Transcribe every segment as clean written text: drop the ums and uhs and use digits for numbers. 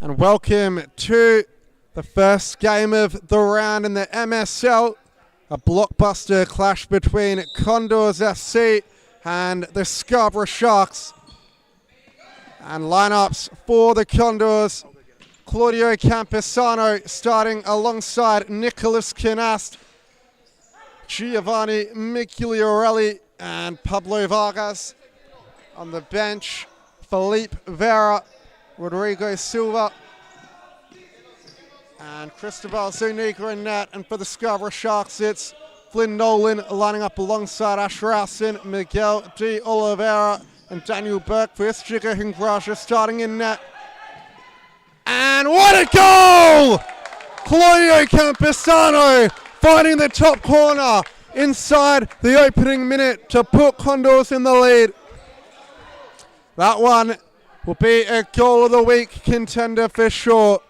And welcome to the first game of the round in the MSL, a blockbuster clash between Condors FC and the Scarborough Sharks. And lineups for the Condors: Claudio Campesano starting alongside Nicholas Canast, Giovanni Migliorelli and Pablo Vargas. On the bench, Felipe Vera, Rodrigo Silva and Christobal Zuniga in net. And for the Scarborough Sharks, it's Flynn Nolan lining up alongside Ash Rowson, Miguel de Oliveira and Daniel Bergquist. Jiga Hingrasha starting in net. And what a goal! Claudio Campesano finding the top corner inside the opening minute to put Condors in the lead. That one will be a goal of the week contender for sure.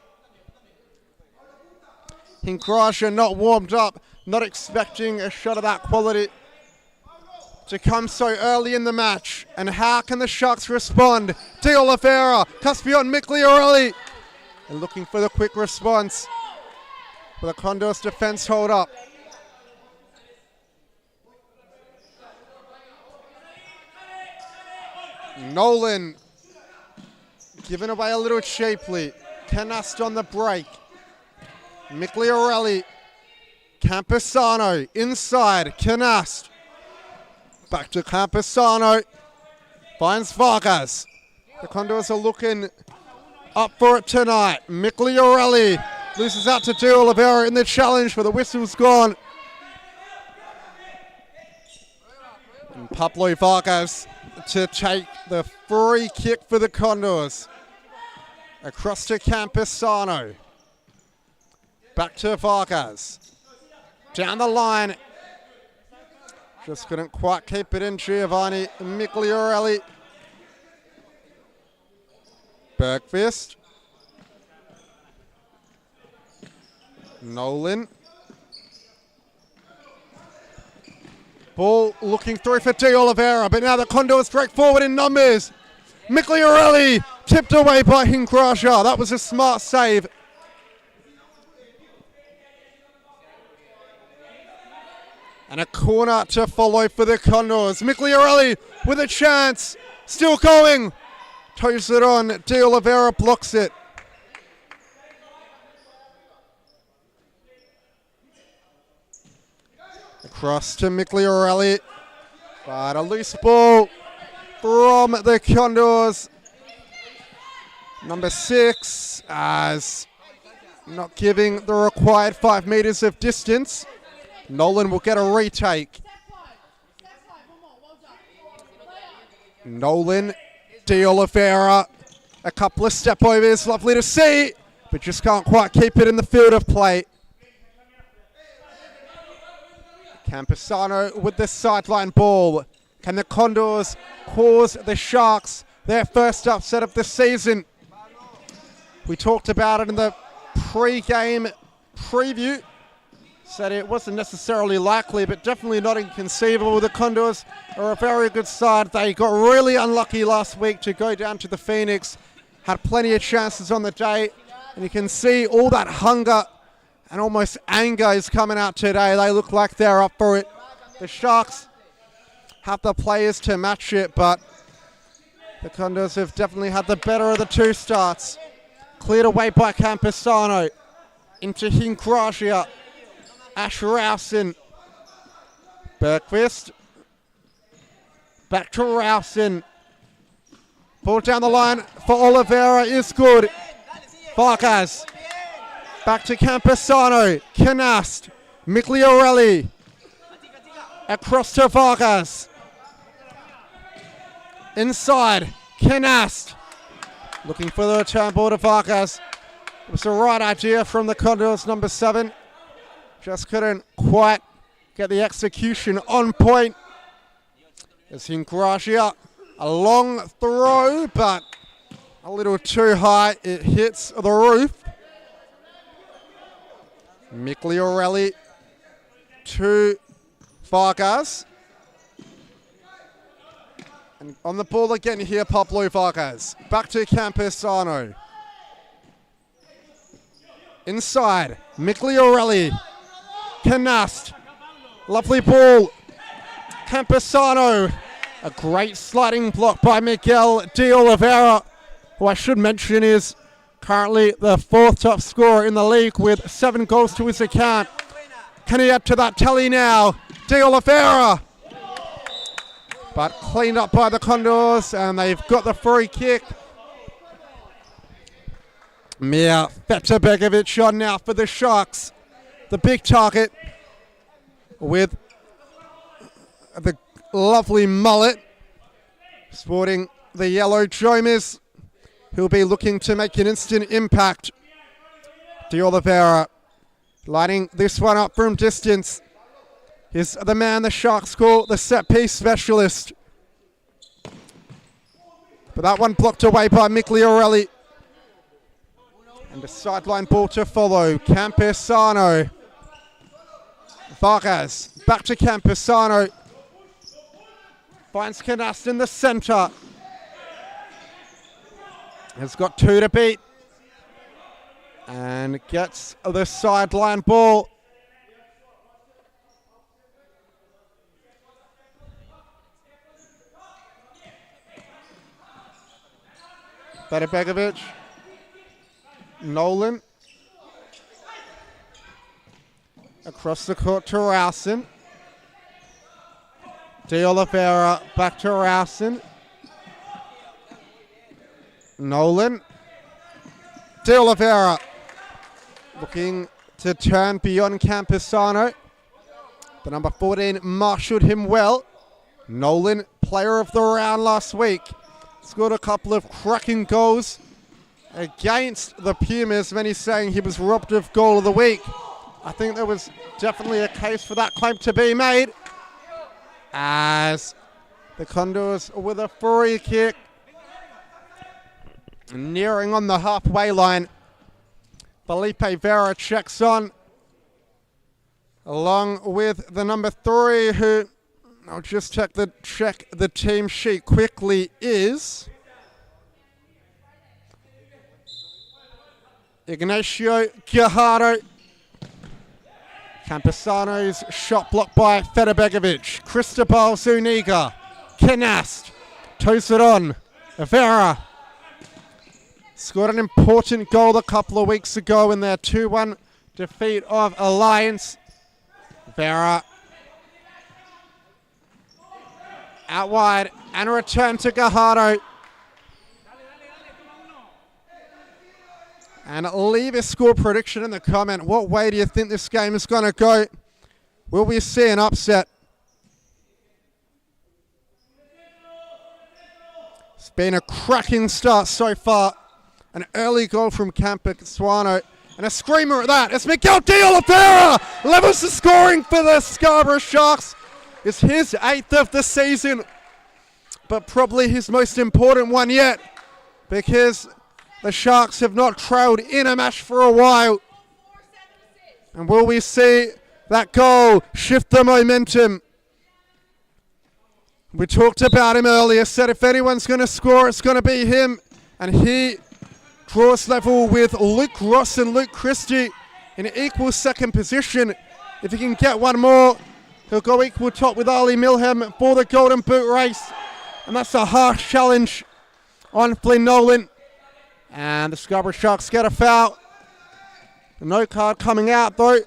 Hingrasha not warmed up, not expecting a shot of that quality to come so early in the match. And how can the Sharks respond? De Oliveira, Cuspion Migliorelli, and looking for the quick response for the Condors defense hold up. Nolan given away a little cheaply. Canast on the break. Migliorelli, Campesano inside, Canast. Back to Campesano, finds Vargas. The Condors are looking up for it tonight. Migliorelli loses out to De Oliveira in the challenge, but the whistle's gone. And Pablo Vargas to take the free kick for the Condors. Across to Campesano. Back to Vargas. Down the line. Just couldn't quite keep it in. Giovanni Migliorelli. Bergquist. Nolan. Ball looking through for De Oliveira, but now the Condors straight forward in numbers. Migliorelli tipped away by Hingrasha. That was a smart save. And a corner to follow for the Condors. Migliorelli with a chance. Still going. Toes it on. De Oliveira blocks it. Across to Migliorelli. But a loose ball from the Condors. Number 6 as not giving the required 5 meters of distance. Nolan will get a retake. Nolan, De Oliveira, a couple of step overs, lovely to see, but just can't quite keep it in the field of play. Campesano with the sideline ball. Can the Condors cause the Sharks their first upset of the season? We talked about it in the pre-game preview. Said it wasn't necessarily likely, but definitely not inconceivable. The Condors are a very good side. They got really unlucky last week to go down to the Phoenix. Had plenty of chances on the day. And you can see all that hunger and almost anger is coming out today. They look like they're up for it. The Sharks have the players to match it, but the Condors have definitely had the better of the two starts. Cleared away by Campesano. Into Hingrasha. Ash Rowson. Bergquist. Back to Rowson. Ball down the line for Oliveira is good. Vargas. Back to Campesano. Canast. Migliorelli. Across to Vargas. Inside. Canast. Looking for the return ball to Vargas. It was the right idea from the Condors, number 7. Just couldn't quite get the execution on point. As Hingrasha, a long throw, but a little too high. It hits the roof. Migliorelli to Vargas. And on the ball again here, Pablo Vargas. Back to Campesano. Inside, Migliorelli. Canast. Lovely ball. Campesano. A great sliding block by Miguel de Oliveira, who I should mention is currently the 4th top scorer in the league with 7 goals to his account. Can he add to that tally now? De Oliveira. But cleaned up by the Condors, and they've got the free kick. Mir Fetabegovic on now for the Sharks. The big target with the lovely mullet, sporting the yellow jomis. He'll be looking to make an instant impact. De Oliveira lining this one up from distance. He's the man the Sharks call the set-piece specialist. But that one blocked away by Migliorelli. And a sideline ball to follow. Campesano. Vargas back to Campesano. Finds Canast in the centre. Has got 2 to beat. And gets the sideline ball. Fetabegovic. Nolan. Across the court to Rowson. De Oliveira back to Rowson. Nolan. De Oliveira looking to turn beyond Campesano. The number 14 marshalled him well. Nolan, player of the round last week. Scored a couple of cracking goals against the Pumas. Many saying he was robbed of goal of the week. I think there was definitely a case for that claim to be made, as the Condors with a free kick nearing on the halfway line. Felipe Vera checks on, along with the number 3, who I'll just check the team sheet quickly, is Ignacio Guajardo. Campesano's shot blocked by Fetabegovic. Christobal Zuniga. Canast. Toes it on. Vera. Scored an important goal a couple of weeks ago in their 2-1 defeat of Alliance. Vera. Out wide. And a return to Guajardo. And leave a score prediction in the comment. What way do you think this game is going to go? Will we see an upset? It's been a cracking start so far. An early goal from Campesano. And a screamer at that. It's Miguel de Oliveira. Levels the scoring for the Scarborough Sharks. It's his 8th of the season. But probably his most important one yet. Because the Sharks have not trailed in a match for a while. And will we see that goal shift the momentum? We talked about him earlier, said if anyone's going to score, it's going to be him. And he draws level with Luke Ross and Luke Christie in equal second position. If he can get one more, he'll go equal top with Ali Milham for the Golden Boot race. And that's a harsh challenge on Flynn Nolan. And the Scarborough Sharks get a foul. No card coming out though.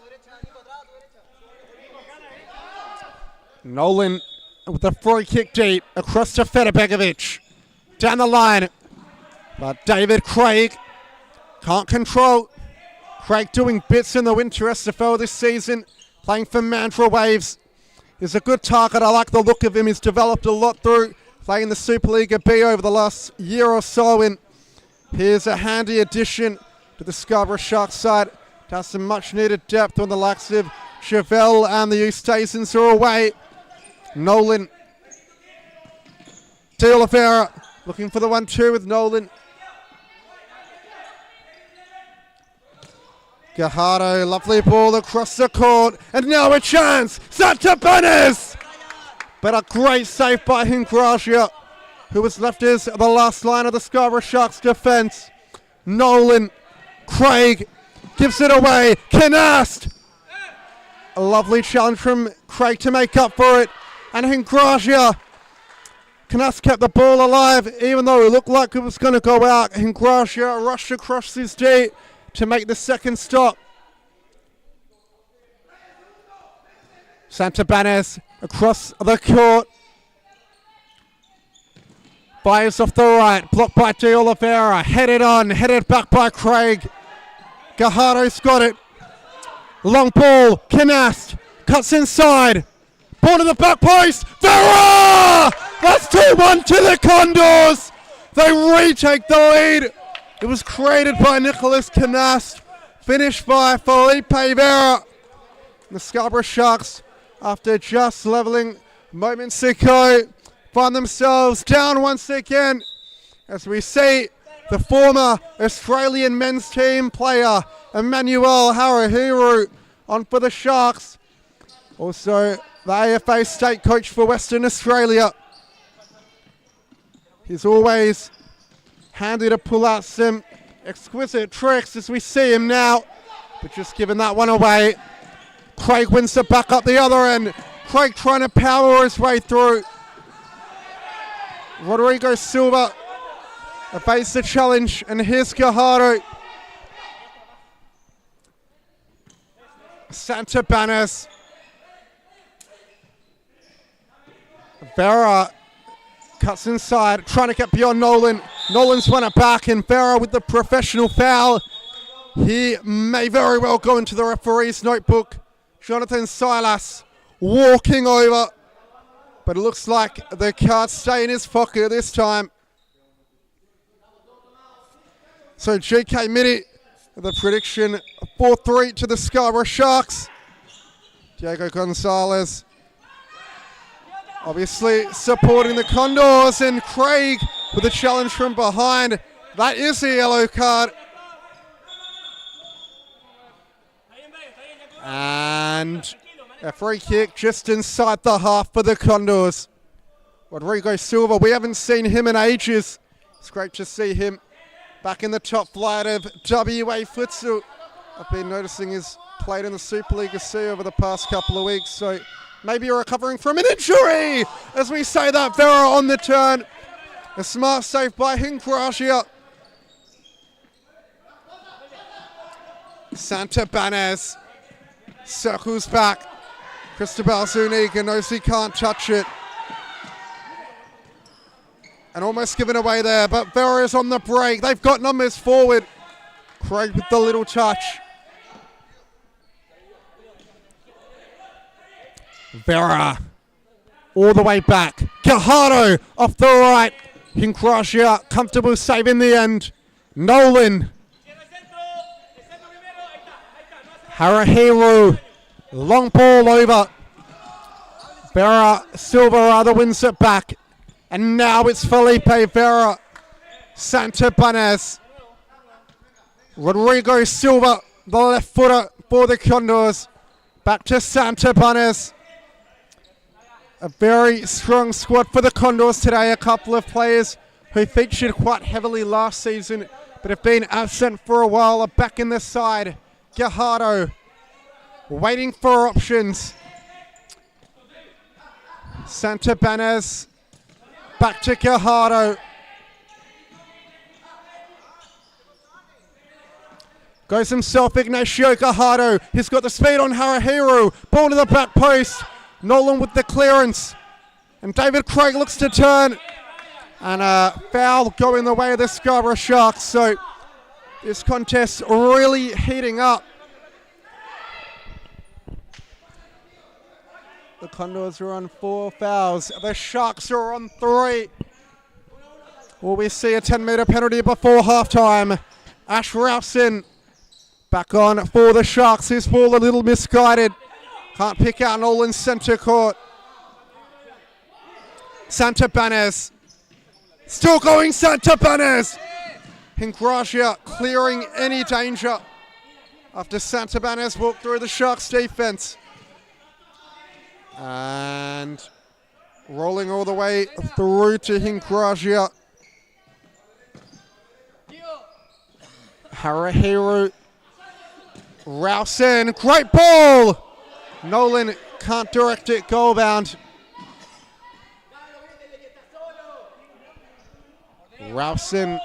Nolan with the free kick deep across to Fetabegovic. Down the line. But David Craig can't control. Craig doing bits in the Winter SFL this season. Playing for Mandurah Waves. He's a good target. I like the look of him. He's developed a lot through playing the Supa-Liga B over the last year or so. And here's a handy addition to the Scarborough Sharks side. It has some much needed depth when the likes of Chevelle and the Eustasens are away. Nolan. De Oliveira looking for the 1-2 with Nolan. Guajardo, lovely ball across the court. And now a chance. Santa Benes! But a great save by Hingracia, who was left as the last line of the Scarborough Sharks defence. Nolan, Craig, gives it away. Canast. A lovely challenge from Craig to make up for it. And Hingrasia. Canast kept the ball alive, even though it looked like it was going to go out. Hingrasia rushed across his D to make the second stop. Santabanez across the court. Fires off the right, blocked by De Oliveira. Headed on, headed back by Craig. Gajardo's got it. Long ball, Canast cuts inside. Ball to the back post. Vera! That's 2-1 to the Condors. They retake the lead. It was created by Nicholas Canast. Finished by Felipe Vera. The Scarborough Sharks, after just levelling moments ago, find themselves down once again. As we see the former Australian men's team player, Emmanuel Harahiru, on for the Sharks. Also, the AFA state coach for Western Australia. He's always handy to pull out some exquisite tricks as we see him now, but just giving that one away. Craig wins it back up the other end. Craig trying to power his way through. Rodrigo Silva evades the challenge, and here's Gajardo. Santabanez. Vera cuts inside, trying to get beyond Nolan. Nolan's won it back, and Vera with the professional foul. He may very well go into the referee's notebook. Jonathan Silas walking over, but it looks like the cards stay in his pocket this time. So GK Midi, the prediction 4-3 to the Scarborough Sharks. Diego Gonzalez obviously supporting the Condors, and Craig with a challenge from behind. That is a yellow card. And a free kick just inside the half for the Condors. Rodrigo Silva, we haven't seen him in ages. It's great to see him back in the top flight of WA futsal. I've been noticing he's played in the Supa-Liga C over the past couple of weeks, so maybe you're recovering from an injury. As we say that, Vera on the turn. A smart save by Hingrasia. Santabanez circles back. Christobal Zuniga knows he can't touch it. And almost given away there, but Vera is on the break. They've got numbers forward. Craig with the little touch. Vera all the way back. Gajardo off the right. Hingrasia, comfortable save in the end. Nolan. Harahiru, long ball over. Vera Silva rather wins it back. And now it's Felipe Vera. Santabanez. Rodrigo Silva, the left footer for the Condors. Back to Santabanez. A very strong squad for the Condors today. A couple of players who featured quite heavily last season but have been absent for a while are back in the side. Gajardo waiting for options. Santabanez back to Gajardo. Goes himself, Ignacio Gajardo. He's got the speed on Harahiru. Ball to the back post. Nolan with the clearance. And David Craig looks to turn. And a foul going the way of the Scarborough Sharks. So this contest really heating up. The Condors are on 4 fouls. The Sharks are on 3. Will we see a 10-metre penalty before halftime? Ash Ralston back on for the Sharks. His ball a little misguided. Can't pick out Nolan's centre court. Santabanez. Still going Santabanez. Hingrasia clearing any danger after Santabanez walked through the Sharks defence. And rolling all the way through to Hingrasia. Harahiru Rowson, great ball! Nolan can't direct it, goal bound. Rowson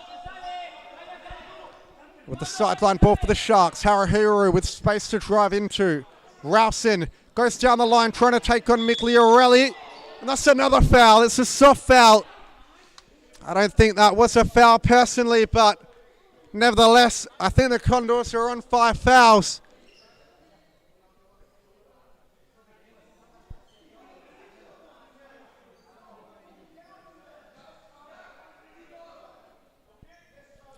with the sideline ball for the Sharks. Harahiru with space to drive into. Rowson goes down the line trying to take on Migliorelli. And that's another foul. It's a soft foul. I don't think that was a foul personally, but nevertheless, I think the Condors are on 5 fouls.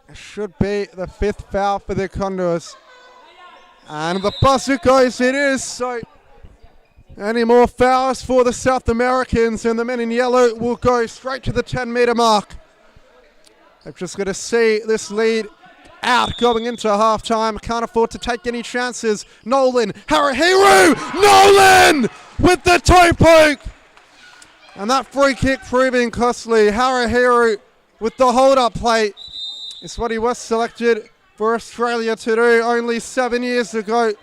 It should be the 5th foul for the Condors. And the buzzer goes, it is. So any more fouls for the South Americans, and the men in yellow will go straight to the 10-meter mark. They've just got to see this lead out going into halftime. Can't afford to take any chances. Nolan, Harahiru! Nolan with the toe poke! And that free kick proving costly. Harahiru with the hold-up play. It's what he was selected for Australia to do only 7 years ago.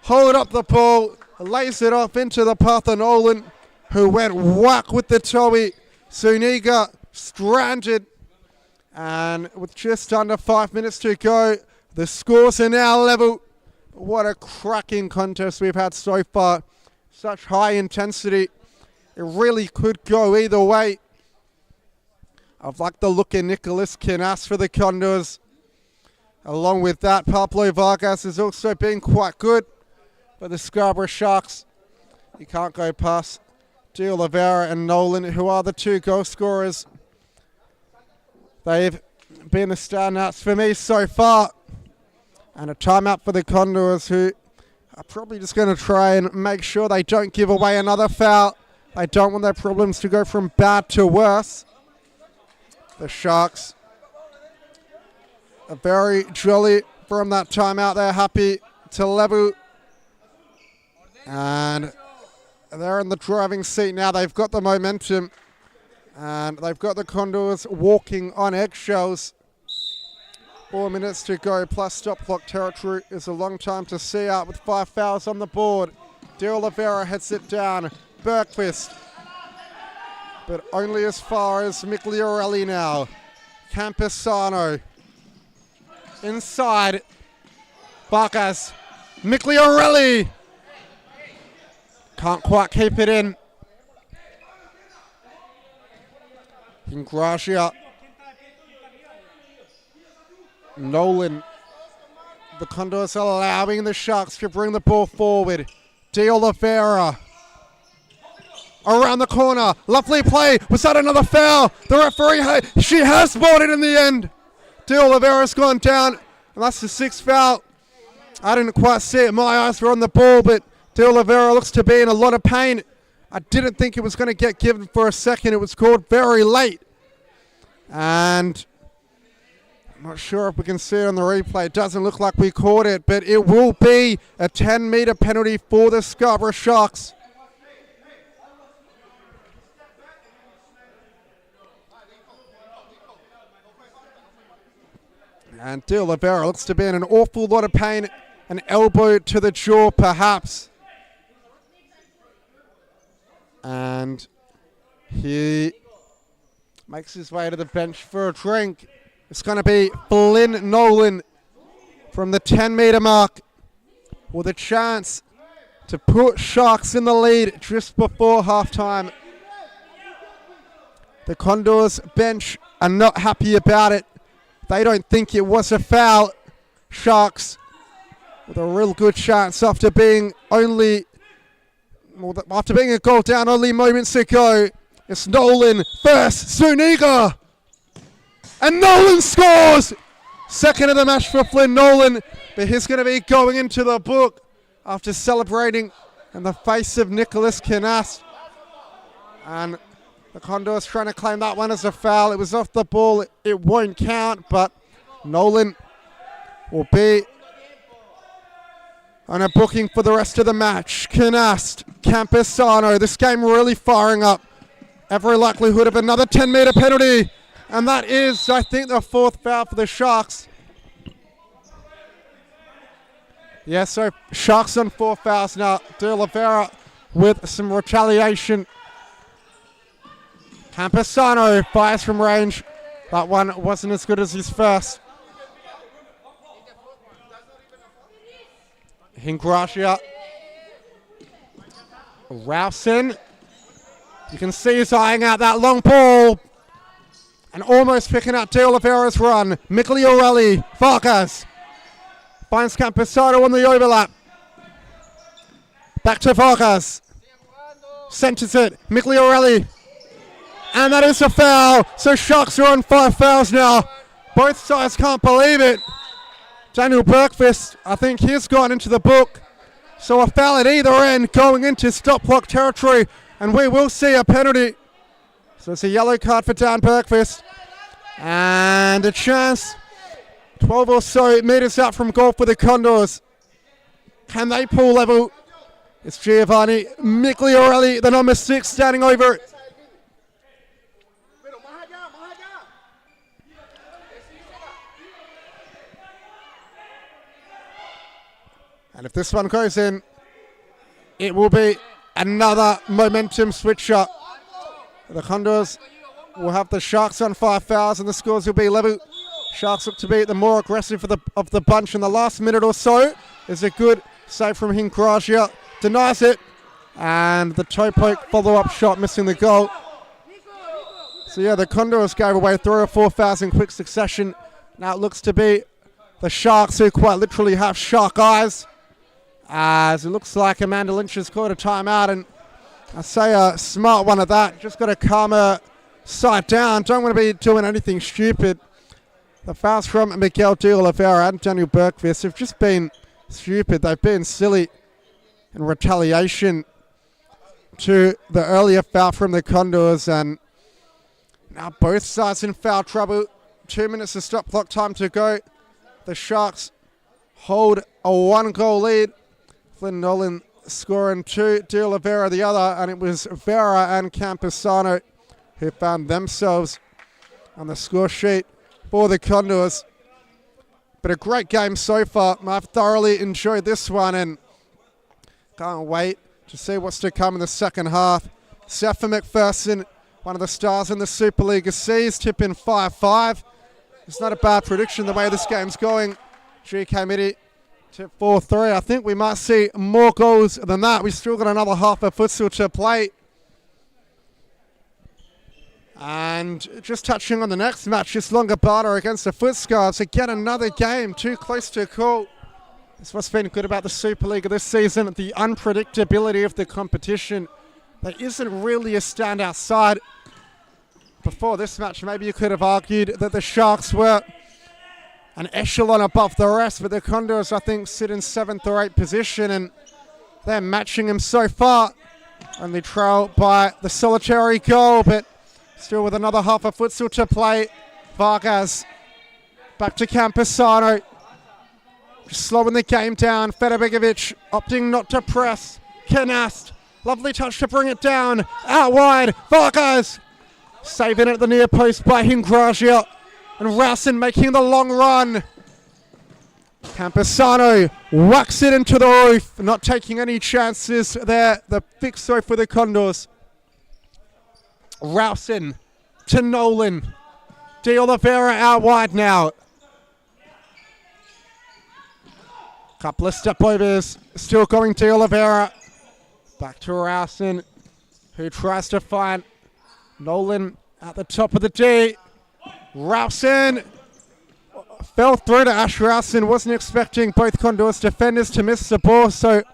Hold up the ball, lays it off into the path of Nolan, who went whack with the toe. Zuniga stranded. And with just under 5 minutes to go, the scores are now level. What a cracking contest we've had so far. Such high intensity. It really could go either way. I've liked the look of Nicholas Kinas for the Condors. Along with that, Pablo Vargas has also been quite good for the Scarborough Sharks. You can't go past De Oliveira and Nolan, who are the 2 goal scorers. They've been the standouts for me so far. And a timeout for the Condors, who are probably just going to try and make sure they don't give away another foul. They don't want their problems to go from bad to worse. The Sharks are very jolly from that timeout. They're happy to level. And they're in the driving seat now. They've got the momentum. And they've got the Condors walking on eggshells. 4 minutes to go, plus stop clock territory is a long time to see out with 5 fouls on the board. De Oliveira heads it down. Bergqvist. But only as far as Migliorelli now. Campesano. Inside. Vargas. Migliorelli. Can't quite keep it in. Ingracia. Nolan. The Condors allowing the Sharks to bring the ball forward. De Oliveira. Around the corner. Lovely play. Was that another foul? The referee, she has bought it in the end. De Oliveira's gone down. And that's the 6th foul. I didn't quite see it. My eyes were on the ball, but De Oliveira looks to be in a lot of pain. I didn't think it was going to get given for a second. It was called very late. And I'm not sure if we can see it on the replay. It doesn't look like we caught it, but it will be a 10-meter penalty for the Scarborough Sharks. And De Oliveira looks to be in an awful lot of pain. An elbow to the jaw, perhaps. And he makes his way to the bench for a drink. It's going to be Flynn Nolan from the 10-meter mark with a chance to put Sharks in the lead just before halftime. The Condors bench are not happy about it. They don't think it was a foul. Sharks with a real good chance after being a goal down only moments ago. It's Nolan first, Zuniga. And Nolan scores! Second of the match for Flynn Nolan. But he's going to be going into the book after celebrating in the face of Nicholas Kinas. And the Condors trying to claim that one as a foul. It was off the ball. It won't count, but Nolan will be on a booking for the rest of the match. Kinas, Campesano. This game really firing up. Every likelihood of another 10-meter penalty. And that is, I think, the 4th foul for the Sharks. Yeah, so Sharks on 4 fouls now. De Oliveira with some retaliation. Campesano fires from range. That one wasn't as good as his first. Hingracia. Rowson. You can see he's eyeing out that long ball. And almost picking out De Oliveira's run. Migliorelli. Vargas. Finds Campesano on the overlap. Back to Vargas. Centers it. Migliorelli. And that is a foul. So Sharks are on 5 fouls now. Both sides can't believe it. Daniel Bergqvist, I think he's gone into the book. So a foul at either end going into stop clock territory. And we will see a penalty. So it's a yellow card for Dan Bergqvist. And a chance. 12 or so meters out from goal for the Condors. Can they pull level? It's Giovanni Migliorelli, the number 6, standing over it. And if this one goes in, it will be another momentum switcher. The Condors will have the Sharks on 5 fouls and the scores will be level. Sharks look to be the more aggressive of the bunch in the last minute or so. There's a good save from Hingracia. Denies it. And the toe poke follow-up shot missing the goal. So yeah, the Condors gave away 3 or 4 fouls in quick succession. Now it looks to be the Sharks who quite literally have shark eyes. As it looks like Amanda Lynch has caught a timeout, and I say a smart one at that. Just got to calm her side down. Don't want to be doing anything stupid. The fouls from Miguel De Oliveira and Daniel Bergqvist have just been stupid. They've been silly in retaliation to the earlier foul from the Condors, and now both sides in foul trouble. 2 minutes of stop clock time to go. The Sharks hold a 1-goal lead. Flynn Nolan scoring 2, De Oliveira the other, and it was Vera and Campesano who found themselves on the score sheet for the Condors. But a great game so far. I've thoroughly enjoyed this one and can't wait to see what's to come in the second half. Safa McPherson, one of the stars in the Supa-Liga, sees tipping 5-5. It's not a bad prediction the way this game's going. GK Midi tip 4-3. I think we might see more goals than that. We've still got another half of futsal to play. And just touching on the next match, this Longobardo against the Footscarves. Again, another game too close to call. That's what's been good about the Supa-Liga this season, the unpredictability of the competition. There isn't really a standout side. Before this match, maybe you could have argued that the Sharks were an echelon above the rest, but the Condors, I think, sit in 7th or 8th position, and they're matching them so far. Only trail by the solitary goal, but still with another half of futsal to play. Vargas back to Campesano. Just slowing the game down. Federbegovic opting not to press. Canast. Lovely touch to bring it down. Out wide. Vargas saving it at the near post by Hingracia. And Rowson making the long run. Campesano whacks it into the roof. Not taking any chances there. The fix throw for the Condors. Rowson to Nolan. De Oliveira out wide now. Couple of step overs. Still going De Oliveira. Back to Rowson, who tries to find Nolan at the top of the D. Rowson fell through to Ash Rowson. Wasn't expecting both Condors defenders to miss the ball, so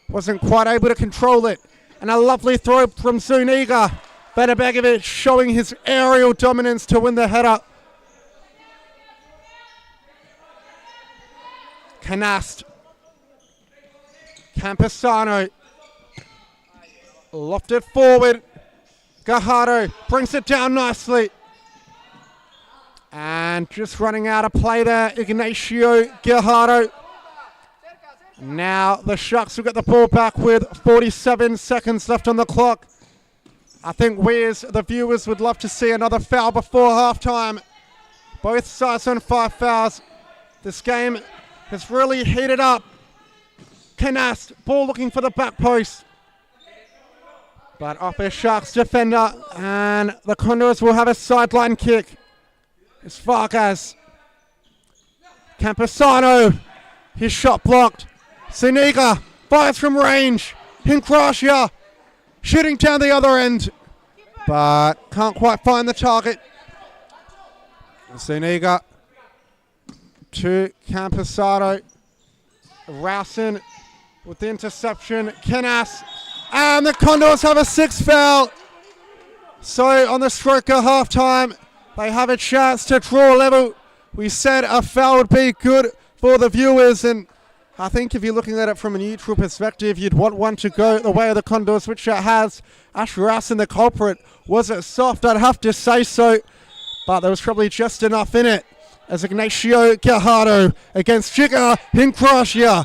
wasn't quite able to control it. And a lovely throw from Zuniga. Federbegovic showing his aerial dominance to win the header. Canast. Campesano. Lofted forward. Gajardo brings it down nicely. And just running out of play there, Ignacio Gajardo. Now the Sharks will get the ball back with 47 seconds left on the clock. I think we as the viewers would love to see another foul before halftime. Both sides on 5 fouls. This game has really heated up. Canast, ball looking for the back post. But off a Sharks defender, and the Condors will have a sideline kick. It's Vargas. Campesano, his shot blocked. Zuniga fires from range. Hinkrashia shooting down the other end, but can't quite find the target. Zuniga to Campesano. Rowson with the interception. Canas. And the Condors have a 6th foul. So on the stroke of halftime, they have a chance to draw level. We said a foul would be good for the viewers, and I think if you're looking at it from a neutral perspective, you'd want one to go the way of the Condors, which it has. Ash Rowson, the culprit. Was it soft? I'd have to say so, but there was probably just enough in it. As Ignacio Gajardo against Jigga Hinkrashia.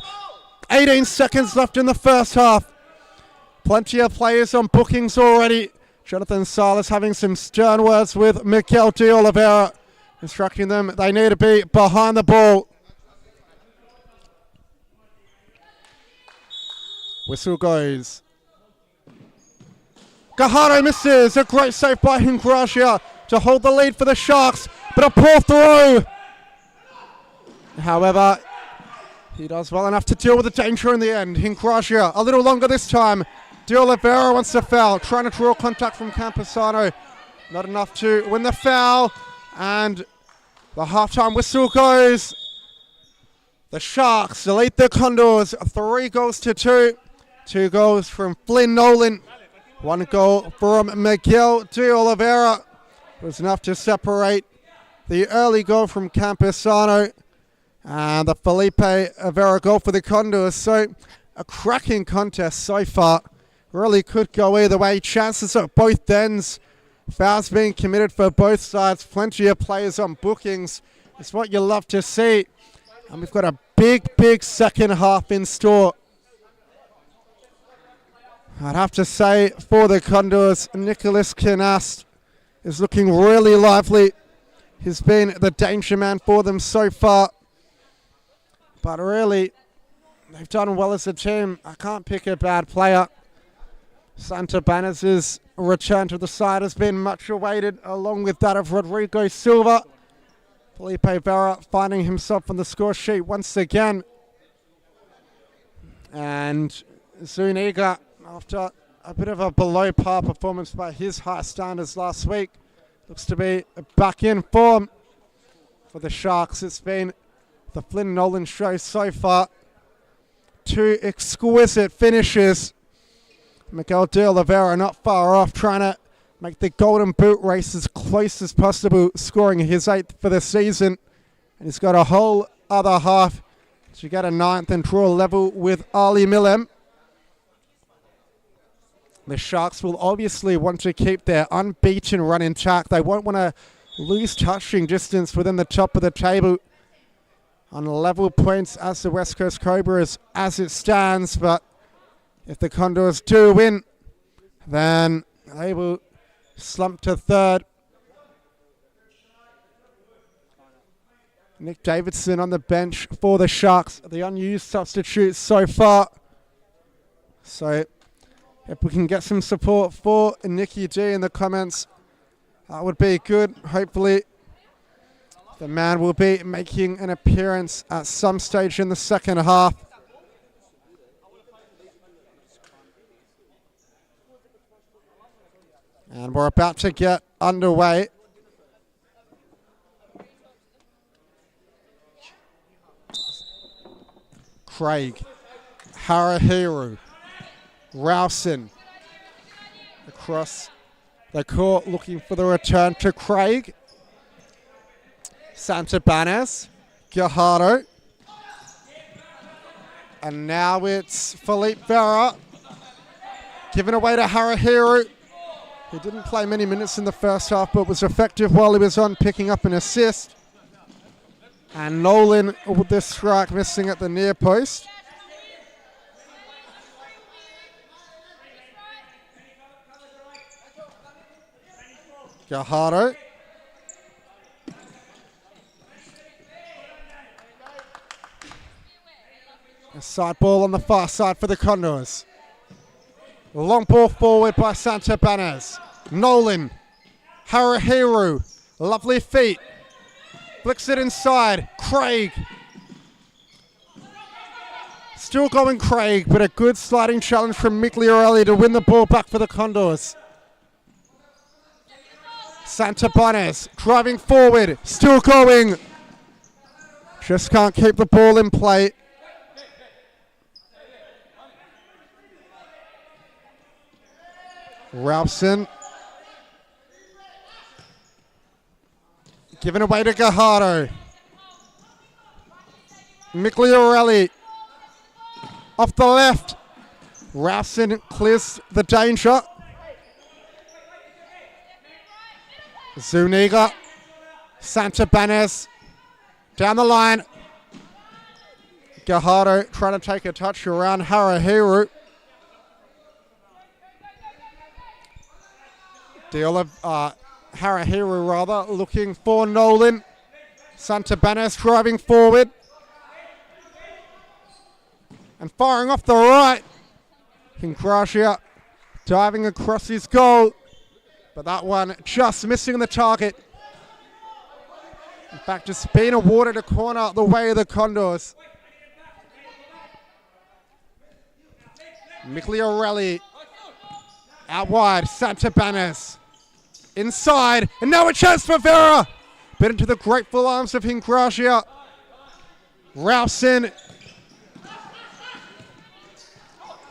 18 seconds left in the first half. Plenty of players on bookings already. Jonathan Silas having some stern words with Miguel de Oliveira, instructing them they need to be behind the ball. Whistle goes. Gajardo misses. A great save by Hinkrashia to hold the lead for the Sharks, but a poor throw. However, he does well enough to deal with the danger in the end. Hinkrashia a little longer this time. De Oliveira wants to foul, trying to draw contact from Campesano. Not enough to win the foul, and the halftime whistle goes. The Sharks lead the Condors 3-2. 2 goals from Flynn Nolan. 1 goal from Miguel de Oliveira. It was enough to separate the early goal from Campesano and the Felipe Avera goal for the Condors. So a cracking contest so far. Really could go either way. Chances at both ends. Fouls being committed for both sides. Plenty of players on bookings. It's what you love to see. And we've got a big second half in store. I'd have to say for the Condors, Nicholas Canast is looking really lively. He's been the danger man for them so far. But really, they've done well as a team. I can't pick a bad player. Santa Banner's return to the side has been much awaited, along with that of Rodrigo Silva. Felipe Vera finding himself on the score sheet once again. And Zuniga, after a bit of a below-par performance by his high standards last week, looks to be back in form for the Sharks. It's been the Flynn Nolan show so far. 2 exquisite finishes. Miguel de Oliveira not far off, trying to make the golden boot race as close as possible, scoring his 8th for the season. And he's got a whole other half to get a 9th and draw level with Ali Millem. The Sharks will obviously want to keep their unbeaten run intact. They won't want to lose touching distance within the top of the table on level points as the West Coast Cobras as it stands. But if the Condors do win, then they will slump to 3rd. Nick Davidson on the bench for the Sharks, the unused substitute so far. So if we can get some support for Nicky D in the comments, that would be good. Hopefully the man will be making an appearance at some stage in the second half. And we're about to get underway. Craig, Harahiru, Rowson across the court looking for the return to Craig. Santabanez, Gajardo. And now it's Felipe Vera. Given away to Harahiru. He didn't play many minutes in the first half, but was effective while he was on, picking up an assist. And Nolan with this strike missing at the near post. Gajardo. A side ball on the far side for the Condors. Long ball forward by Santabanez. Nolan. Harahiru. Lovely feet. Flicks it inside. Craig. Still going Craig, but a good sliding challenge from Migliorelli to win the ball back for the Condors. Santabanez driving forward. Still going. Just can't keep the ball in play. Ralphson. Given away to Gajardo. Migliorelli. Off the left. Ralphson clears the danger. Zuniga. Santabanez. Down the line. Gajardo trying to take a touch around Harahiru. Deal of Harahiru rather, looking for Nolan. Santabanez driving forward. And firing off the right. Ingracia diving across his goal. But that one just missing the target. In fact, it's been awarded a corner the way of the Condors. Migliorelli out wide, Santabanez. Inside, and now a chance for Vera. But into the grateful arms of Ingracia. Ralphson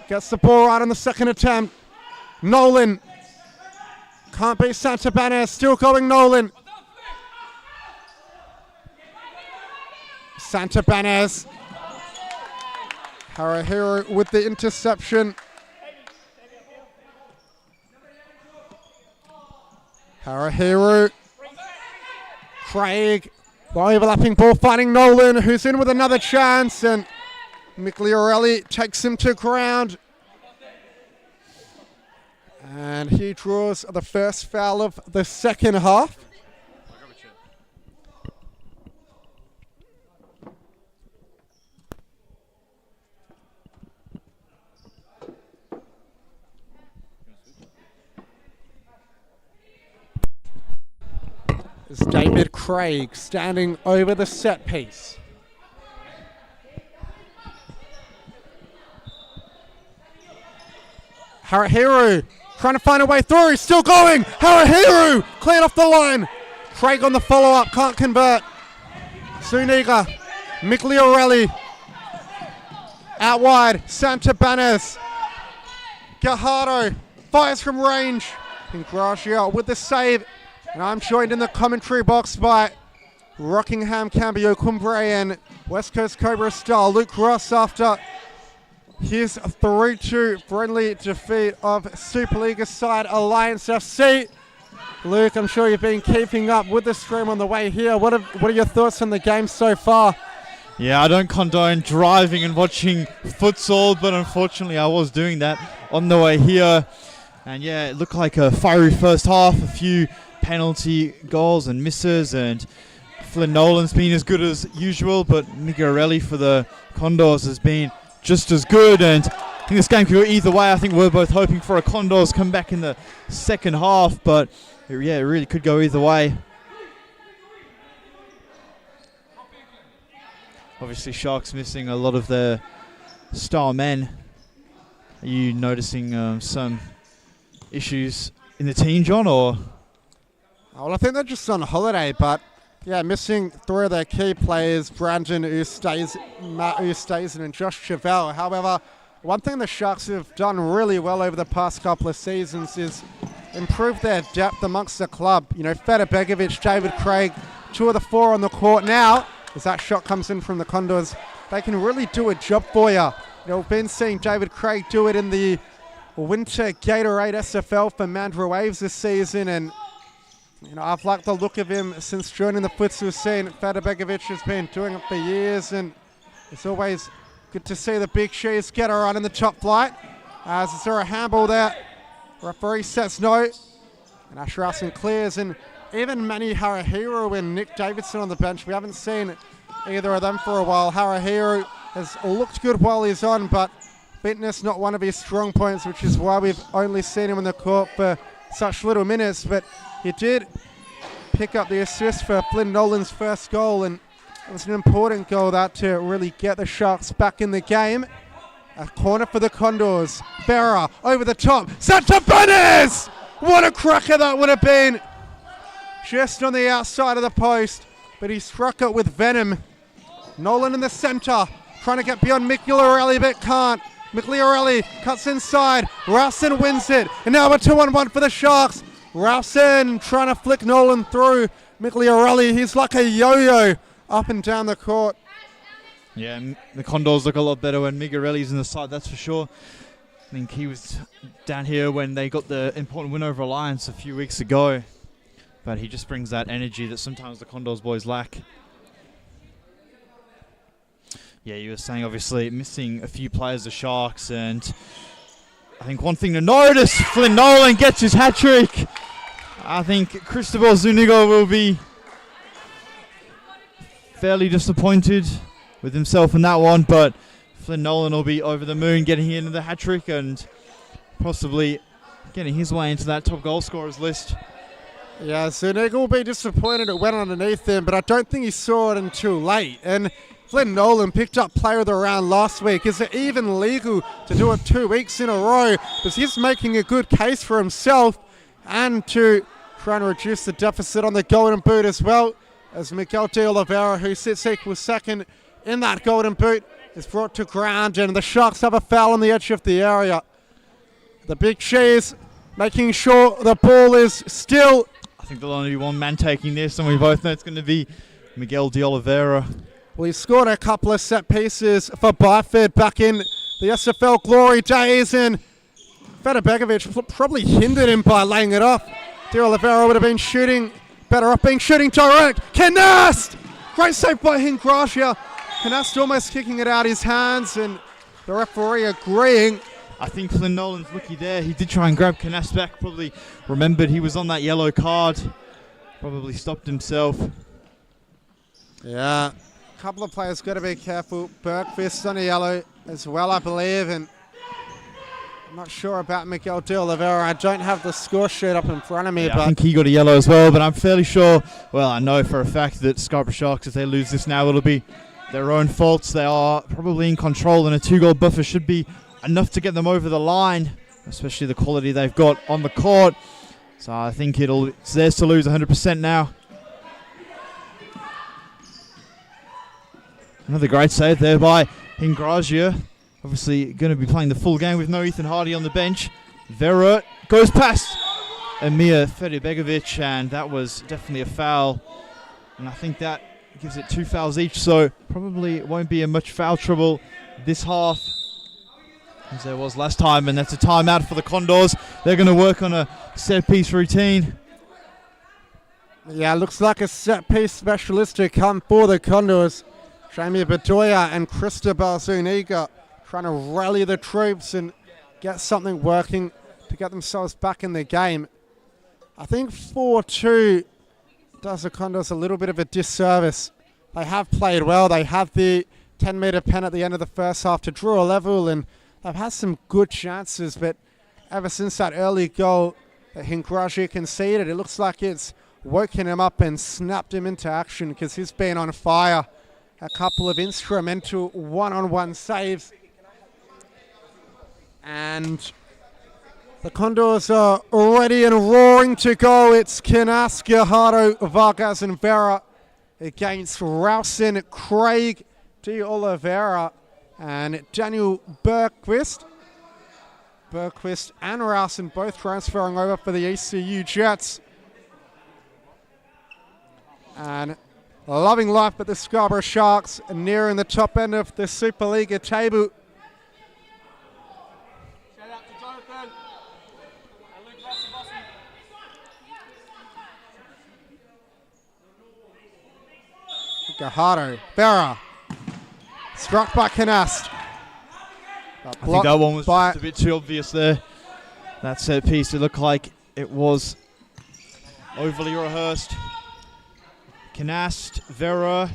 gets the ball right on the second attempt. Nolan. Can't beat Santabanez, still going Nolan. Santabanez. Harahiru with the interception. Harahiru. Craig. The overlapping ball finding Nolan, who's in with another chance, and Migliorelli takes him to ground. And he draws the first foul of the second half. It's David Craig standing over the set piece. Harahiru trying to find a way through. He's still going. Harahiru cleared off the line. Craig on the follow-up, can't convert. Zuniga, Migliorelli out wide. Santabanez. Gajardo fires from range. Ingracia with the save. And I'm joined in the commentary box by Rockingham Cambio Cumbre and West Coast Cobra star Luke Ross after his 3-2 friendly defeat of Supa-Liga side Alliance FC. Luke, I'm sure you've been keeping up with the stream on the way here. What are your thoughts on the game so far? Yeah, I don't condone driving and watching futsal, but unfortunately I was doing that on the way here. And yeah, it looked like a fiery first half, a few penalty goals and misses, and Flynn Nolan's been as good as usual, but Migliorelli for the Condors has been just as good, and I think this game could go either way. I think we're both hoping for a Condors comeback in the second half, but yeah, it really could go either way. Obviously Sharks missing a lot of their star men. Are you noticing some issues in the team, John, or? Well, I think they're just on holiday, but yeah, missing 3 of their key players, Brandon Matt Ustazen and Josh Chevelle. However, one thing the Sharks have done really well over the past couple of seasons is improve their depth amongst the club. You know, Fedor Begovic, David Craig, 2 of the 4 on the court now. As that shot comes in from the Condors, they can really do a job for you. You know, we've been seeing David Craig do it in the Winter Gatorade SFL for Mandurah Waves this season, and you know, I've liked the look of him since joining the futsal scene. Fedor Begovic has been doing it for years, and it's always good to see the big shoes get her on in the top flight. As is there a handball there? Referee says no, and Asher Alson clears, and even Manny Harahiru and Nick Davidson on the bench. We haven't seen either of them for a while. Harahiru has looked good while he's on, but fitness not one of his strong points, which is why we've only seen him on the court for such little minutes. But he did pick up the assist for Flynn Nolan's first goal, and it was an important goal that to really get the Sharks back in the game. A corner for the Condors. Berra over the top. Set to Bunnies! What a cracker that would have been. Just on the outside of the post, but he struck it with venom. Nolan in the centre, trying to get beyond Migliorelli, but can't. Migliorelli cuts inside. Ralston wins it. And now a 2-on-1 for the Sharks. Ralston trying to flick Nolan through. Migliorelli, he's like a yo-yo up and down the court. Yeah, the Condors look a lot better when Migliorelli's in the side, that's for sure. I think he was down here when they got the important win over Alliance a few weeks ago. But he just brings that energy that sometimes the Condors boys lack. Yeah, you were saying obviously missing a few players, the Sharks, and I think one thing to notice, Flynn Nolan gets his hat-trick. I think Christobal Zuniga will be fairly disappointed with himself in that one, but Flynn Nolan will be over the moon getting into the hat-trick and possibly getting his way into that top goal scorers list. Yeah, Zuniga will be disappointed it went underneath him, but I don't think he saw it until late. And Flynn Nolan picked up player of the round last week. Is it even legal to do it 2 weeks in a row? Because he's making a good case for himself and to try and reduce the deficit on the golden boot as well, as Miguel de Oliveira, who sits equal second in that golden boot, is brought to ground, and the Sharks have a foul on the edge of the area. The big cheese making sure the ball is still. I think there'll only be one man taking this, and we both know it's going to be Miguel de Oliveira. Well, he scored a couple of set pieces for Byford back in the SFL glory days, and Fedibegovic probably hindered him by laying it off. De Oliveira would have been shooting better off being shooting direct. Canast! Great save by Hingracia. Canast almost kicking it out his hands, and the referee agreeing. I think Flynn Nolan's lucky there. He did try and grab Canast back, probably remembered he was on that yellow card. Probably stopped himself. Yeah, a couple of players got to be careful. Bergqvist on a yellow as well, I believe, and I'm not sure about Miguel de Oliveira. I don't have the score sheet up in front of me. Yeah, but I think he got a yellow as well, but I'm fairly sure, well, I know for a fact that Scarborough Sharks, if they lose this now, it'll be their own faults. They are probably in control, and a 2-goal buffer should be enough to get them over the line, especially the quality they've got on the court. So I think it's theirs to lose 100% now. Another great save there by Hingracia. Obviously going to be playing the full game with no Ethan Hardy on the bench. Vera goes past Emir Fedibegovic, and that was definitely a foul. And I think that gives it 2 fouls each, so probably won't be much foul trouble this half as there was last time, and that's a timeout for the Condors. They're going to work on a set-piece routine. yeah, looks like a set-piece specialist to come for the Condors. Jamie Bedoya and Christobal Zuniga trying to rally the troops and get something working to get themselves back in the game. I think 4-2 does the Condors a little bit of a disservice. They have played well. They have the 10-metre pen at the end of the first half to draw a level, and they've had some good chances, but ever since that early goal that Hingracia conceded, it looks like it's woken him up and snapped him into action, because he's been on fire. A couple of instrumental one-on-one saves. And the Condors are ready and roaring to go. It's Canast, Guajardo, Vargas and Vera against Ralston, Craig, de Oliveira and Daniel Bergqvist. Bergqvist and Ralston both transferring over for the ECU Jets. And loving life at the Scarborough Sharks, nearing the top end of the Supa-Liga table. Guajardo, Vera, struck by Canast. I think that one was just a bit too obvious there. That set piece, it looked like it was overly rehearsed. Canast, Vera,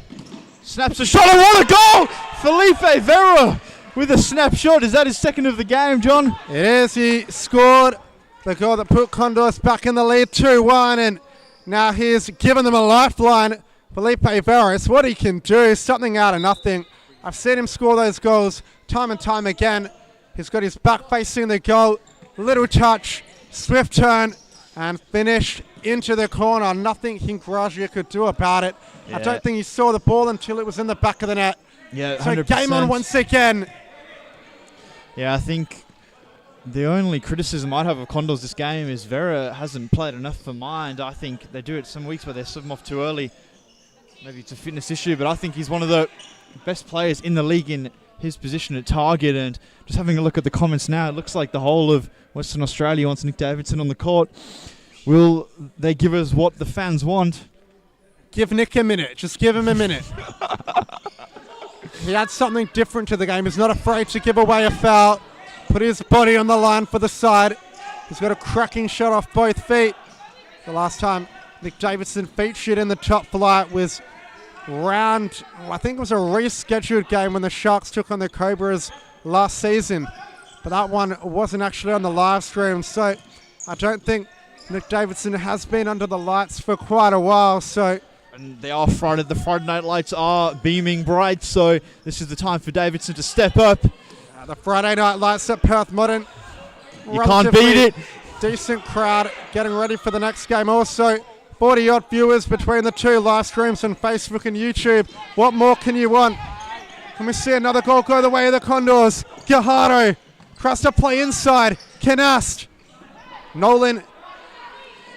Snaps a shot, and what a goal! Felipe Vera with a snapshot. Is that his second of the game, John? It is. He scored the goal that put Condors back in the lead 2-1, and now he's given them a lifeline. Felipe Vera, it's what he can do, something out of nothing. I've seen him score those goals time and time again. He's got his back facing the goal, little touch, swift turn, and finished into the corner. Nothing Hingragia could do about it. Yeah. I don't think he saw the ball until it was in the back of the net. Yeah, 100%. So game on once again. Yeah, I think the only criticism I'd have of Condors this game is Vera hasn't played enough for Mind. I think they do it some weeks where they sub him off too early. Maybe it's a fitness issue, but I think he's one of the best players in the league in his position at target. And just having a look at the comments now, it looks like the whole of Western Australia wants Nick Davidson on the court. Will they give us what the fans want? Give Nick a minute. Just give him a minute. He adds something different to the game. He's not afraid to give away a foul. Put his body on the line for the side. He's got a cracking shot off both feet. The last time Nick Davidson featured in the top flight was I think it was a rescheduled game when the Sharks took on the Cobras last season. But that one wasn't actually on the live stream. So I don't think Nick Davidson has been under the lights for quite a while. So and they are Friday. The Friday night lights are beaming bright. So this is the time for Davidson to step up. The Friday night lights at Perth Modern. You can't beat it. Decent crowd getting ready for the next game. Also, 40-odd viewers between the two live streams on Facebook and YouTube. What more can you want? Can we see another goal go the way of the Condors? Gajardo tries to play inside. Canast. Nolan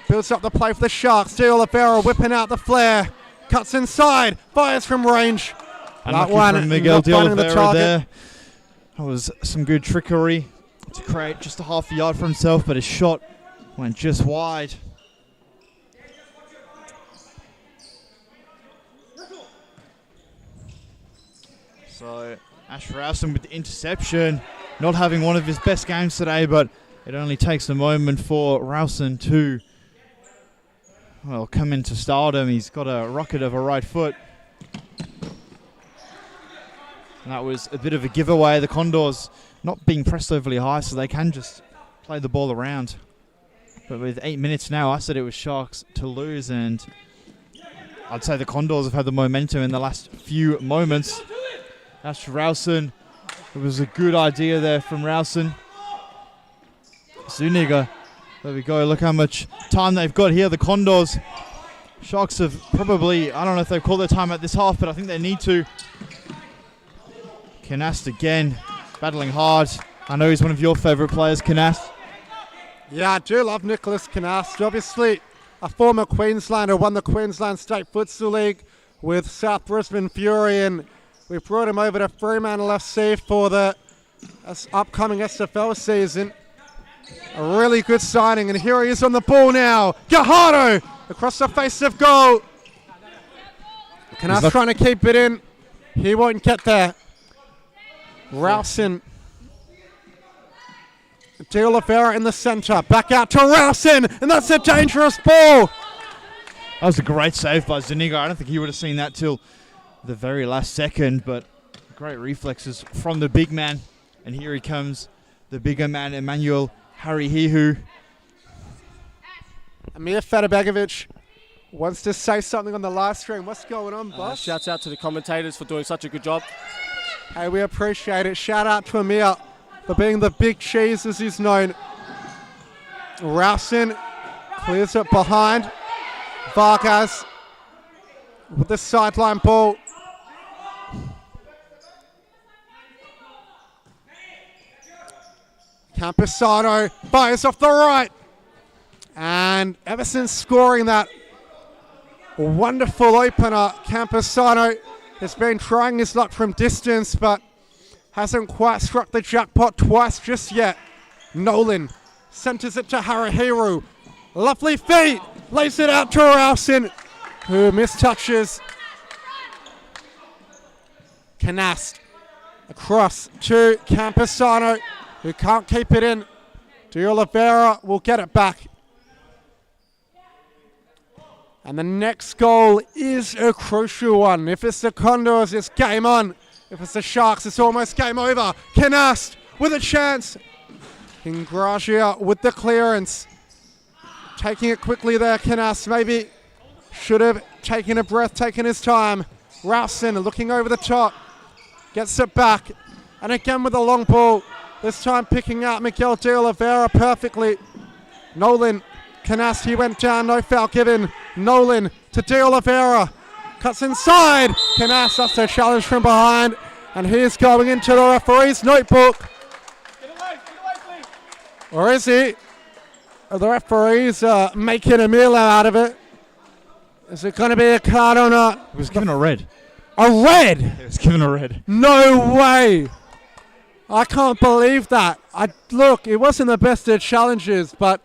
builds up the play for the Sharks. De Oliveira whipping out the flare. Cuts inside. Fires from range. That one from Miguel De Oliveira there. That was some good trickery to create just a half a yard for himself, but his shot went just wide. So Ash Rowson with the interception, not having one of his best games today, but it only takes a moment for Rowson to come into stardom. He's got a rocket of a right foot. And that was a bit of a giveaway. The Condors not being pressed overly high, so they can just play the ball around. But with 8 minutes now, I said it was Sharks to lose, and I'd say the Condors have had the momentum in the last few moments. That's Rowson. It was a good idea there from Rowson. Zuniga. There we go. Look how much time they've got here. The Condors. Sharks have probably, I don't know if they've called their time at this half, but I think they need to. Canast again, battling hard. I know he's one of your favourite players, Canast. Yeah, I do love Nicholas Canast. Obviously, a former Queenslander, won the Queensland State Futsal League with South Brisbane Fury, and we brought him over to Fremantle FC for the upcoming SFL season. A really good signing, and here he is on the ball now. Gajardo across the face of goal. Canast trying to keep it in. He won't get there. Rowson. De Oliveira in the centre. Back out to Rowson, and that's a dangerous ball. That was a great save by Zuniga. I don't think he would have seen that till the very last second, but great reflexes from the big man. And here he comes, the bigger man, Emmanuel Harihihu. Amir Federbegovic wants to say something on the live stream. What's going on, boss? Shouts out to the commentators for doing such a good job. Hey, we appreciate it. Shout out to Amir for being the big cheese, as he's known. Rowson clears it behind. Vargas with the sideline ball. Camposano fires off the right. And ever since scoring that wonderful opener, Camposano has been trying his luck from distance, but hasn't quite struck the jackpot twice just yet. Nolan centers it to Harihiru. Lovely feet. Lays it out to Rowson, who mistouches. Canast across to Camposano, who can't keep it in. De Oliveira will get it back. And the next goal is a crucial one. If it's the Condors, it's game on. If it's the Sharks, it's almost game over. Canast with a chance. Ingracia with the clearance. Taking it quickly there, Canast maybe should have taken a breath, taken his time. Ralston looking over the top. Gets it back. And again with a long ball. This time picking out Miguel de Oliveira perfectly. Nolan, Canast, he went down, no foul given. Nolan to de Oliveira. Cuts inside. Canast, that's a challenge from behind. And he's going into the referee's notebook. Get away, please. Or is he? Are the referees making a meal out of it? Is it going to be a card or not? It was given a red. A red? It was given a red. No way. I can't believe that. Look, it wasn't the best of challenges, but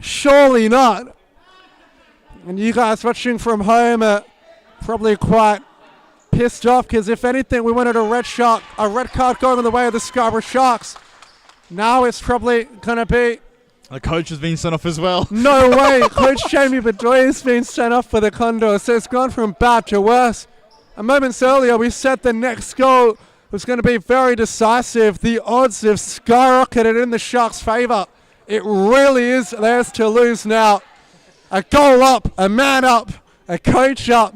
surely not. And you guys watching from home are probably quite pissed off because if anything, we wanted a red card going in the way of the Scarborough Sharks. Now it's probably going to be... The coach has been sent off as well. No way. Coach Jamie Bedoya has been sent off for the Condors, so it's gone from bad to worse. And moments earlier, we said the next goal was going to be very decisive. The odds have skyrocketed in the Sharks' favour. It really is theirs to lose now. A goal up, a man up, a coach up.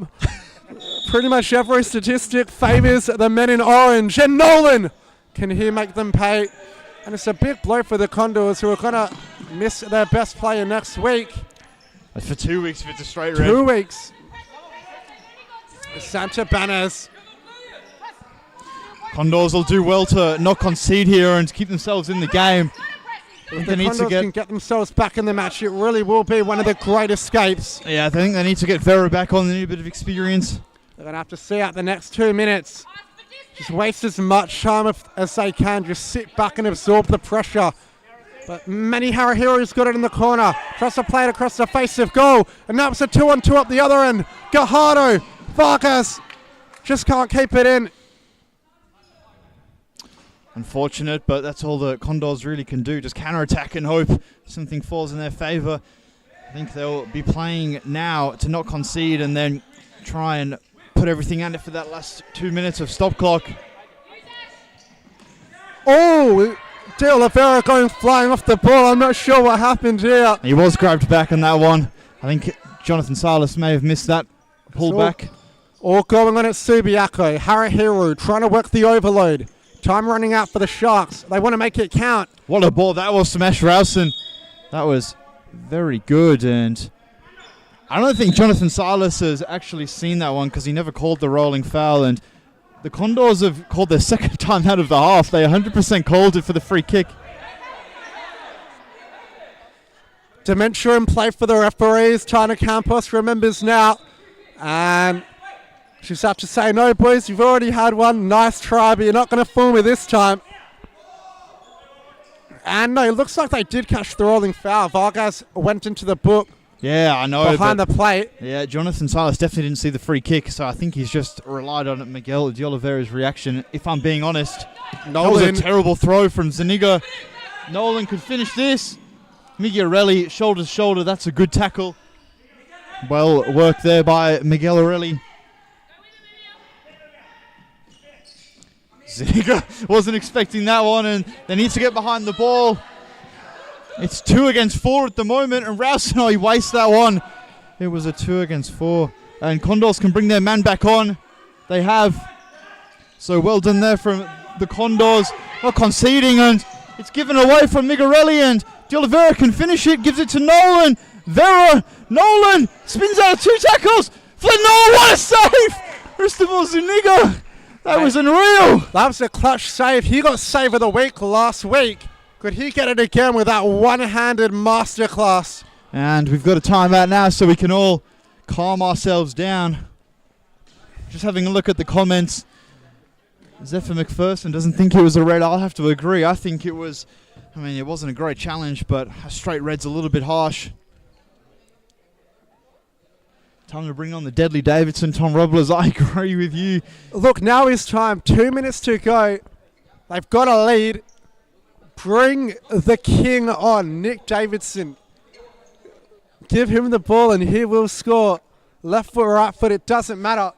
Pretty much every statistic favours the men in orange. And Nolan, can he make them pay? And it's a big blow for the Condors, who are going to miss their best player next week. For 2 weeks, if it's a straight red. 2 weeks. Santa Banners. Condors will do well to not concede here and keep themselves in the game. If the Condors can get themselves back in the match, it really will be one of the great escapes. Yeah, I think they need to get Vera back on. They need a bit of experience. They're going to have to see out the next 2 minutes. Just waste as much time as they can. Just sit back and absorb the pressure. But Manny Harahiru's got it in the corner. Tries to play it across the face of goal. And now it's a 2-on-2 up the other end. Gajardo, Vargas, just can't keep it in. Unfortunate, but that's all the Condors really can do. Just counter-attack and hope something falls in their favour. I think they'll be playing now to not concede and then try and put everything at it for that last 2 minutes of stop clock. Oh, de Oliveira going flying off the ball. I'm not sure what happened here. He was grabbed back on that one. I think Jonathan Salas may have missed that pull back. All going on at Subiaco. Harahiru trying to work the overload. Time running out for the Sharks. They want to make it count. What a ball that was from Ash Rowson. That was very good, and I don't think Jonathan Salas has actually seen that one because he never called the rolling foul, and the Condors have called their second time out of the half. They 100% called it for the free kick. Dementia in play for the referees. Tana Campos remembers now. And she's have to say, no, boys, you've already had one. Nice try, but you're not going to fool me this time. And no, it looks like they did catch the rolling foul. Vargas went into the book. Yeah, I know. Behind the plate. Yeah, Jonathan Salas definitely didn't see the free kick, so I think he's just relied on Miguel de Oliveira's reaction. If I'm being honest, that was a terrible throw from Zuniga. Nolan could finish this. Miguel shoulder to shoulder. That's a good tackle. Well worked there by Miguel Orelli. Zuniga wasn't expecting that one, and they need to get behind the ball. It's 2 against 4 at the moment, and Rowson, he wastes that one. It was a 2 against 4, and Condors can bring their man back on. They have. So well done there from the Condors. Not conceding, and it's given away from Miguelelli, and de Oliveira can finish it, gives it to Nolan. Nolan spins out of 2 tackles. Flynn, what a save! Christobal Zuniga. That was unreal. That was a clutch save. He got save of the week last week. Could he get it again with that one-handed masterclass? And we've got a timeout now so we can all calm ourselves down. Just having a look at the comments. Zephyr McPherson doesn't think it was a red. I'll have to agree. I think it was, it wasn't a great challenge, but a straight red's a little bit harsh. Time to bring on the deadly Davidson. Tom Robles, I agree with you. Look, now is time. 2 minutes to go. They've got a lead. Bring the king on, Nick Davidson. Give him the ball and he will score. Left foot or right foot, it doesn't matter.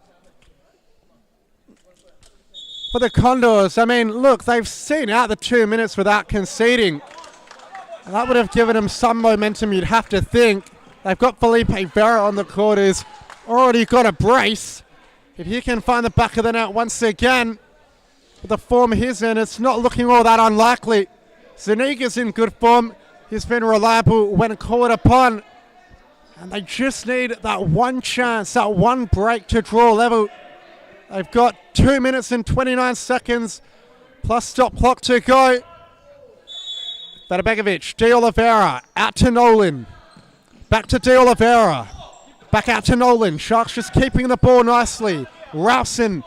For the Condors, I mean, look, they've seen out the 2 minutes without conceding. And that would have given them some momentum, you'd have to think. They've got Felipe Vera on the court, who's already got a brace. If he can find the back of the net once again, with the form he's in, it's not looking all that unlikely. Zuniga's in good form. He's been reliable when called upon. And they just need that one chance, that one break to draw level. They've got 2 minutes and 29 seconds plus stop clock to go. Bedoya, De Oliveira, out to Nolan. Back to De Oliveira. Back out to Nolan. Sharks just keeping the ball nicely. Rowson.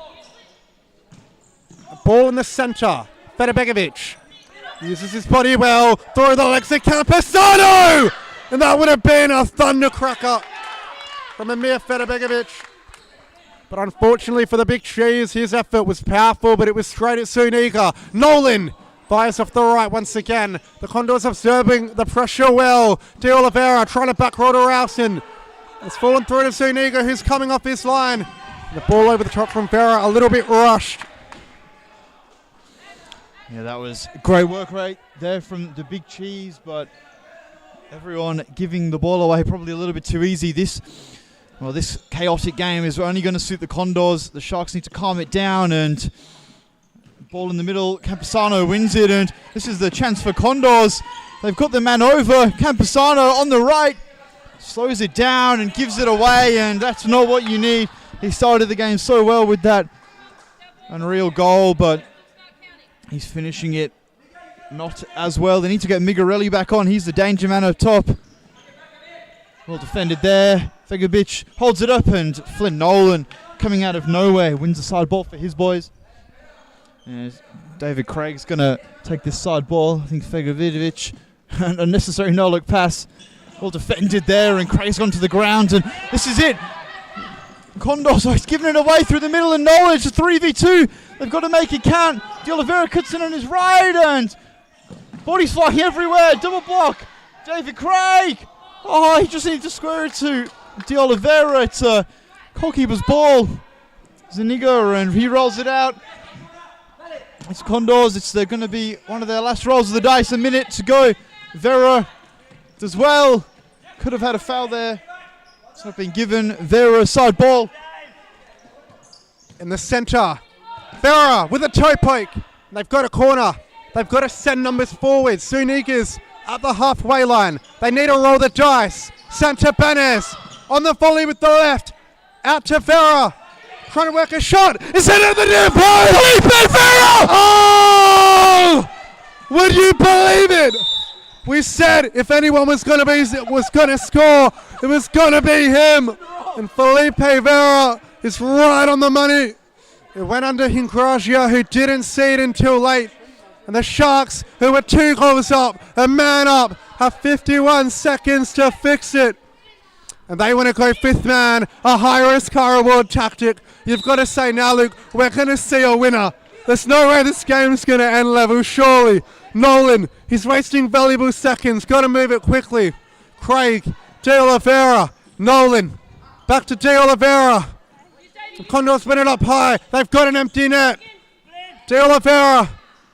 Ball in the centre. Bedoya uses his body well. Through the legs of Camposano! And that would have been a thundercracker from Amir Bedoya. But unfortunately for the Big Cheese, his effort was powerful, but it was straight at Zuniga. Nolan fires off the right once again. The Condors observing the pressure well. De Oliveira trying to back roll to Rowson. It's fallen through to Zuniga, who's coming off his line. The ball over the top from Vera, a little bit rushed. Yeah, that was great work rate there from the Big Cheese, but everyone giving the ball away probably a little bit too easy. This chaotic game is only going to suit the Condors. The Sharks need to calm it down, and ball in the middle. Camposano wins it, and this is the chance for Condors. They've got the man over. Camposano on the right slows it down and gives it away, and that's not what you need. He started the game so well with that unreal goal, but he's finishing it not as well. They need to get Migarelli back on. He's the danger man up top. Well defended there. Fegovic holds it up, and Flynn Nolan coming out of nowhere wins the side ball for his boys. And David Craig's going to take this side ball. I think Fegovic, an unnecessary no-look pass. Well defended there, and Craig's gone to the ground, and this is it. Condors, he's giving it away through the middle, and Knowledge, a 3v2. They've got to make it count. De Oliveira cuts in on his right, and bodies flying everywhere. Double block. David Craig. Oh, he just needs to square it to De Oliveira. It's a goalkeeper's ball. Zuniga, and he rolls it out. It's Condors. It's going to be one of their last rolls of the dice. A minute to go. Vera does well. Could have had a foul there. It's not been given. Vera, side ball. In the centre. Vera with a toe poke. They've got a corner. They've got to send numbers forward. Zuniga's at the halfway line. They need to roll the dice. Santabanez on the volley with the left. Out to Vera. Trying to work a shot. Is it in the near post? Felipe Vera! Oh! Would you believe it? We said if anyone was going to score, it was going to be him. And Felipe Vera is right on the money. It went under Hingragia, who didn't see it until late. And the Sharks, who were 2 goals up, a man up, have 51 seconds to fix it. And they want to go 5th man, a high-risk, high-reward tactic. You've got to say, now, Luke, we're going to see a winner. There's no way this game's going to end level, surely. Nolan, he's wasting valuable seconds. Got to move it quickly. Craig, De Oliveira, Nolan. Back to De Oliveira. The Condors win it up high. They've got an empty net. De Oliveira,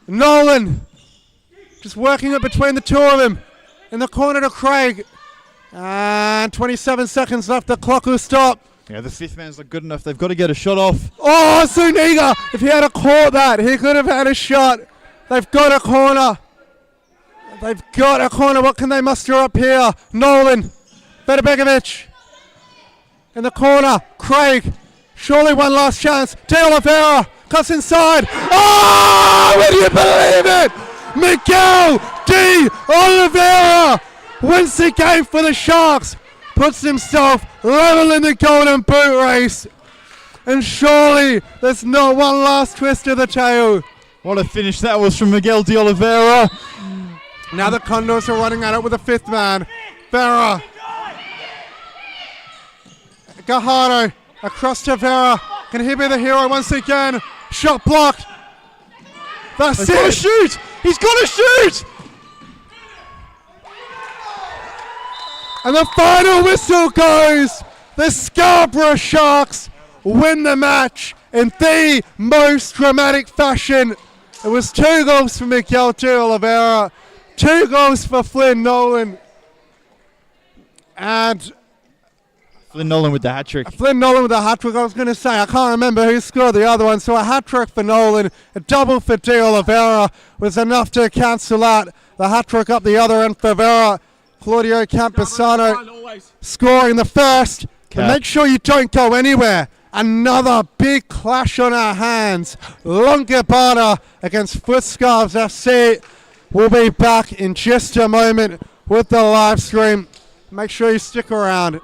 Nolan. Just working it between the two of them. In the corner to Craig. And 27 seconds left. The clock will stop. Yeah, the 5th man's not good enough. They've got to get a shot off. Oh, Zuniga! If he had caught that, he could have had a shot. They've got a corner. They've got a corner. What can they muster up here? Nolan. Bedoya. In the corner. Craig. Surely one last chance. De Oliveira. Cuts inside. Oh! Would you believe it? Miguel De Oliveira wins the game for the Sharks. Puts himself level in the golden boot race. And surely there's not one last twist of the tail. What a finish that was from Miguel De Oliveira. Now the Condors are running at it with a 5th man. Vera. Gajardo across to Vera. Can he be the hero once again? Shot blocked. That's it. He's got to shoot. He's got to shoot. And the final whistle goes. The Scarborough Sharks win the match in the most dramatic fashion. It was 2 goals for Miguel de Oliveira, 2 goals for Flynn Nolan, and Flynn Nolan with the hat-trick. Flynn Nolan with a hat-trick. I was going to say, I can't remember who scored the other one. So a hat-trick for Nolan, a double for de Oliveira was enough to cancel out the hat-trick up the other end for Vera. Claudio Camposano scoring the first. And make sure you don't go anywhere. Another big clash on our hands. Longobarda against Footscarves FC. We'll be back in just a moment with the live stream. Make sure you stick around.